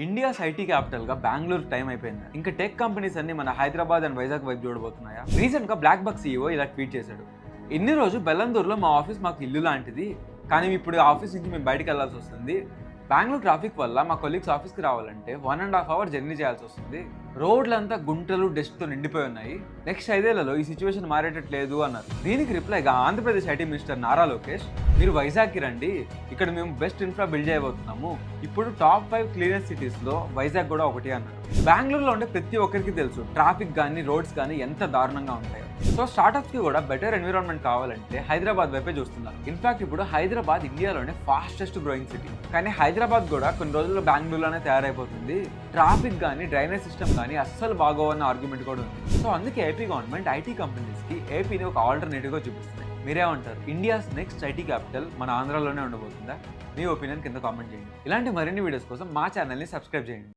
India's IT క్యాపిటల్గా Bengaluru time అయిపోయింది. ఇంకా టెక్ కంపెనీస్ అన్ని మన హైదరాబాద్ అండ్ వైజాగ్ వైపు చూడబోతున్నాయా? రీసెంట్గా బ్లాక్ బక్ సీఈఓ ఇలా ట్వీట్ చేశాడు. ఇన్ని రోజు బెల్లందూరులో మా ఆఫీస్ మాకు ఇల్లు లాంటిది, కానీ ఇప్పుడు ఆఫీస్ నుంచి మేము బయటకు వెళ్లాల్సి వస్తుంది. బెంగళూరు ట్రాఫిక్ వల్ల మా కొలీగ్స్ ఆఫీస్కి రావాలంటే 1.5 hours జర్నీ చేయాల్సి వస్తుంది. రోడ్లంతా గుంటలు డస్ట్తో నిండిపోయి ఉన్నాయి. నెక్స్ట్ 5 ఏళ్లలో ఈ సిచ్యువేషన్ మారేటట్లేదు అన్నారు. దీనికి రిప్లైగా ఆంధ్రప్రదేశ్ ఐటీ మినిస్టర్ నారా లోకేష్, మీరు వైజాగ్కి రండి, ఇక్కడ మేము బెస్ట్ ఇన్ఫ్రా బిల్డ్ చేయబోతున్నాము, ఇప్పుడు టాప్ 5 క్లీనెస్ట్ సిటీస్లో వైజాగ్ కూడా ఒకటి అన్నారు. బెంగళూరులో ఉండే ప్రతి ఒక్కరికి తెలుసు ట్రాఫిక్ కానీ రోడ్స్ కానీ ఎంత దారుణంగా ఉంటాయో. సో స్టార్టప్స్కి కూడా బెటర్ ఎన్విరాన్మెంట్ కావాలంటే హైదరాబాద్ వైపే చూస్తున్నారు. ఇన్ఫాక్ట్ ఇప్పుడు హైదరాబాద్ ఇండియాలోనే ఫాస్టెస్ట్ గ్రోయింగ్ సిటీ. కానీ హైదరాబాద్ కూడా కొన్ని రోజుల్లో బెంగళూరులోనే తయారైపోతుంది. ట్రాఫిక్ కానీ డ్రైనేజ్ సిస్టమ్ కానీ అస్సలు బాగోవన్న ఆర్గ్యుమెంట్ కూడా ఉంది. సో అందుకే ఏపీ గవర్నమెంట్ ఐటీ కంపెనీస్కి ఏపీని ఒక ఆల్టర్నేటివ్గా చూపిస్తుంది. మీరేమంటారు? ఇండియాస్ నెక్స్ట్ ఐటీ క్యాపిటల్ మన ఆంధ్రాలోనే ఉండబోతుందా? మీ ఒపీనియన్ కింద కామెంట్ చేయండి. ఇలాంటి మరిన్ని వీడియోస్ కోసం మా ఛానల్ని సబ్స్క్రైబ్ చేయండి.